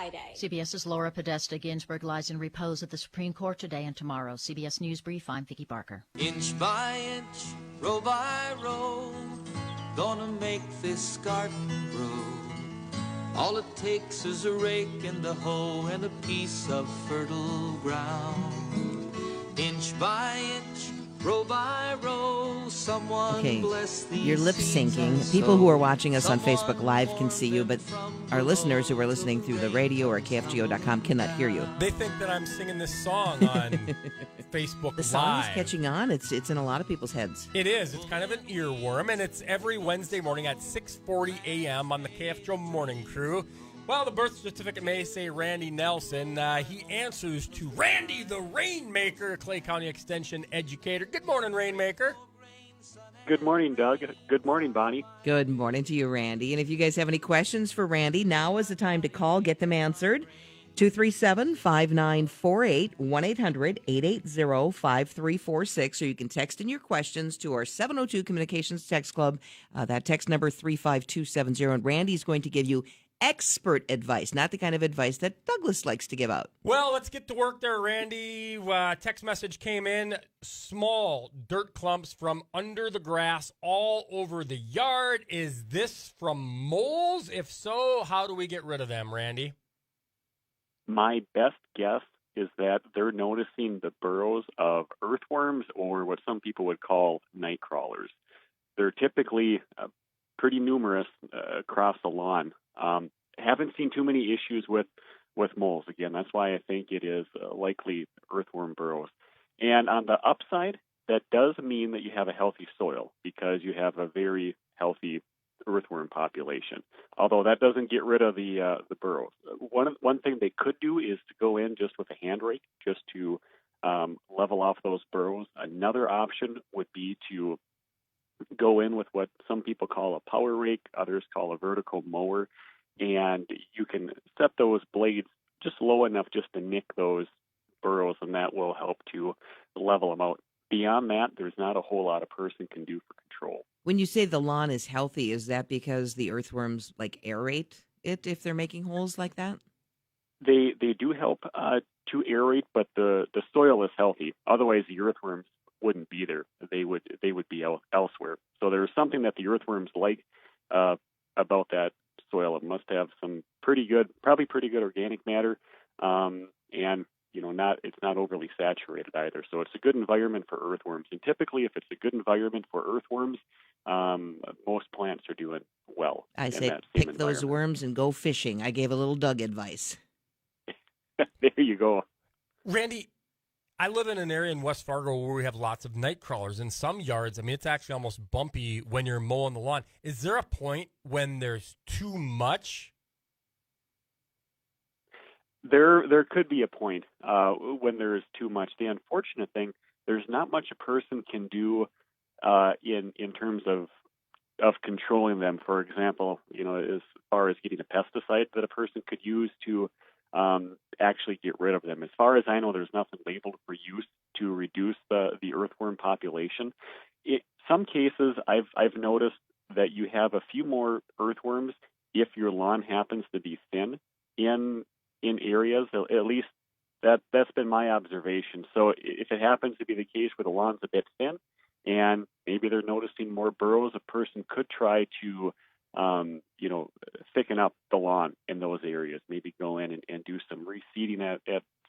Friday. CBS's Laura Podesta Ginsburg lies in repose at the Supreme Court today and tomorrow. CBS News Brief, I'm Vicki Barker. Inch by inch, row by row, gonna make this garden grow. All it takes is a rake and a hoe and a piece of fertile ground. Inch by inch, row by row, someone bless these. You're lip syncing. People who are watching us on Facebook Live can see you, but our listeners who are listening through the radio or KFGO.com cannot hear you. They think that I'm singing this song on Facebook Live. The song is catching on. It's in a lot of people's heads. It is. It's kind of an earworm, and it's every Wednesday morning at 6:40 a.m. on the KFGO Morning Crew. Well, the birth certificate may say Randy Nelson. He answers to Randy the Rainmaker, Clay County Extension Educator. Good morning, Rainmaker. Good morning, Doug. Good morning, Bonnie. Good morning to you, Randy. And if you guys have any questions for Randy, now is the time to call. Get them answered. 237-5948, 1-800-880-5346, or you can text in your questions to our 702 Communications Text Club. That text number 35270, and Randy's going to give you expert advice, not the kind of advice that Douglas likes to give out. Well, let's get to work there, Randy. Text message came in. Small dirt clumps from under the grass all over the yard. Is this from moles? If so, how do we get rid of them, Randy? My best guess is that they're noticing the burrows of earthworms, or what some people would call night crawlers. They're typically pretty numerous across the lawn. Haven't seen too many issues with moles. Again, that's why I think it is likely earthworm burrows. And on the upside, that does mean that you have a healthy soil because you have a very healthy earthworm population. Although that doesn't get rid of the burrows. One thing they could do is to go in just with a hand rake just to level off those burrows. Another option would be to go in with what some people call a power rake, others call a vertical mower, and you can set those blades just low enough just to nick those burrows, and that will help to level them out. Beyond that, there's not a whole lot a person can do for control. When you say the lawn is healthy, is that because the earthworms aerate it if they're making holes like that? They do help to aerate, but the soil is healthy. Otherwise, the earthworms wouldn't be there. They would be elsewhere. So there's something that the earthworms like about that soil. It must have some probably pretty good organic matter, and it's not overly saturated either. So it's a good environment for earthworms. And typically, if it's a good environment for earthworms, most plants are doing well. I say pick those worms and go fishing. I gave a little Doug advice. There you go. Randy, I live in an area in West Fargo where we have lots of night crawlers. In some yards, I mean, it's actually almost bumpy when you're mowing the lawn. Is there a point when there's too much? There could be a point when there's too much. The unfortunate thing, there's not much a person can do in terms of controlling them. For example, as far as getting a pesticide that a person could use to actually get rid of them. As far as I know, there's nothing labeled for use to reduce the earthworm population. In some cases, I've noticed that you have a few more earthworms if your lawn happens to be thin in areas. At least that's been my observation. So if it happens to be the case where the lawn's a bit thin and maybe they're noticing more burrows, a person could try to thicken up the lawn in those areas, maybe go in and do some reseeding at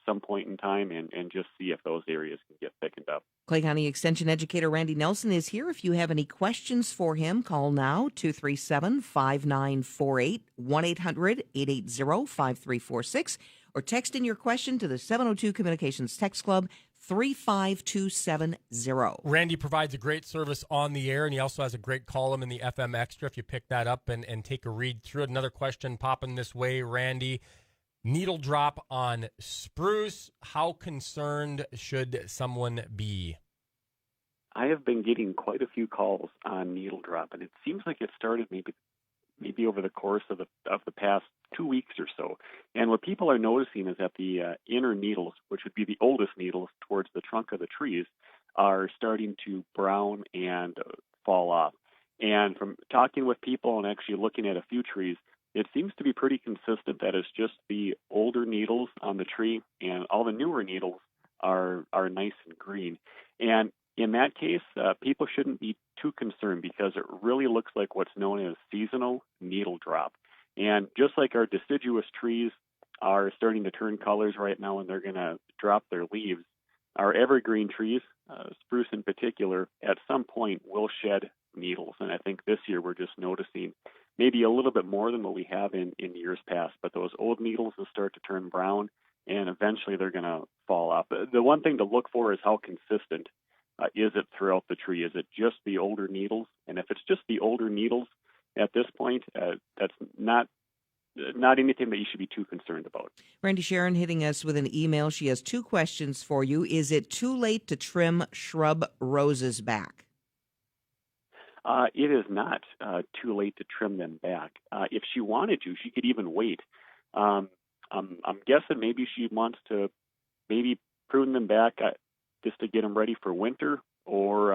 some point in time and just see if those areas can get thickened up. Clay County Extension Educator Randy Nelson is here. If you have any questions for him, call now, 237-5948, 1-800-880-5346, or text in your question to the 702 Communications Text Club, 35270. Randy provides a great service on the air, and he also has a great column in the FM Extra if you pick that up and take a read through it. Another question popping this way, Randy. Needle drop on spruce. How concerned should someone be? I have been getting quite a few calls on needle drop, and it seems like it started maybe over the course of the past 2 weeks or so. And what people are noticing is that the inner needles, which would be the oldest needles towards the trunk of the trees, are starting to brown and fall off. And from talking with people and actually looking at a few trees, it seems to be pretty consistent that it's just the older needles on the tree, and all the newer needles are nice and green. And in that case, people shouldn't be too concerned because it really looks like what's known as seasonal needle drop. And just like our deciduous trees are starting to turn colors right now and they're going to drop their leaves, our evergreen trees, spruce in particular, at some point will shed needles. And I think this year we're just noticing maybe a little bit more than what we have in years past. But those old needles will start to turn brown, and eventually they're going to fall off. The one thing to look for is how consistent is it throughout the tree? Is it just the older needles? And if it's just the older needles at this point, that's not anything that you should be too concerned about. Randy, Sharon hitting us with an email. She has 2 questions for you. Is it too late to trim shrub roses back? It is not too late to trim them back. If she wanted to, she could even wait. I'm guessing maybe she wants to maybe prune them back just to get them ready for winter, or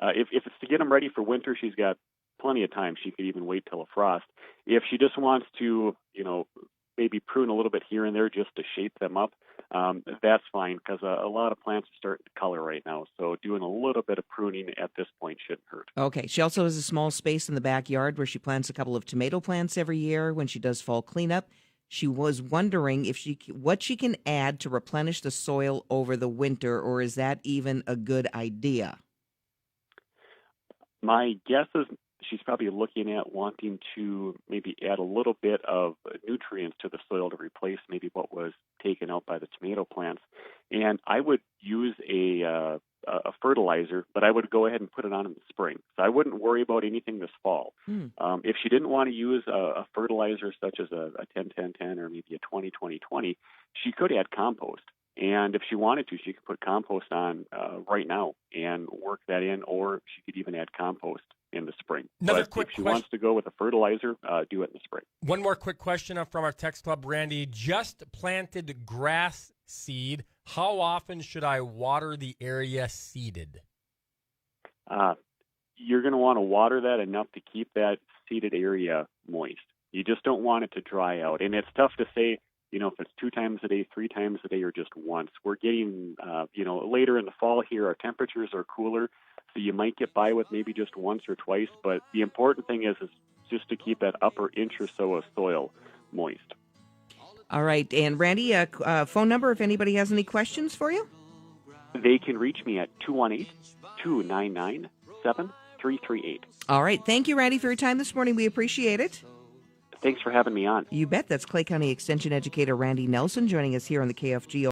if it's to get them ready for winter, she's got plenty of time. She could even wait till a frost. If she just wants to, maybe prune a little bit here and there just to shape them up, that's fine, because a lot of plants are starting to color right now. So doing a little bit of pruning at this point shouldn't hurt. Okay. She also has a small space in the backyard where she plants a couple of tomato plants every year when she does fall cleanup. She was wondering what she can add to replenish the soil over the winter, or is that even a good idea? My guess is she's probably looking at wanting to maybe add a little bit of nutrients to the soil to replace maybe what was taken out by the tomato plants. And I would use a fertilizer, but I would go ahead and put it on in the spring. So I wouldn't worry about anything this fall. If she didn't want to use a fertilizer such as a 10-10-10 or maybe a 20-20-20, she could add compost. And if she wanted to, she could put compost on right now and work that in, or she could even add compost in the spring. But if she wants to go with a fertilizer, do it in the spring. One more quick question from our text club, Randy. Just planted grass seed. How often should I water the area seeded? You're going to want to water that enough to keep that seeded area moist. You just don't want it to dry out. And it's tough to say, if it's 2 times a day, 3 times a day, or just once. We're getting, later in the fall here, our temperatures are cooler, so you might get by with maybe just once or twice. But the important thing is just to keep that upper inch or so of soil moist. All right. And Randy, phone number if anybody has any questions for you? They can reach me at 218-299-7338. All right. Thank you, Randy, for your time this morning. We appreciate it. Thanks for having me on. You bet. That's Clay County Extension Educator Randy Nelson joining us here on the KFGO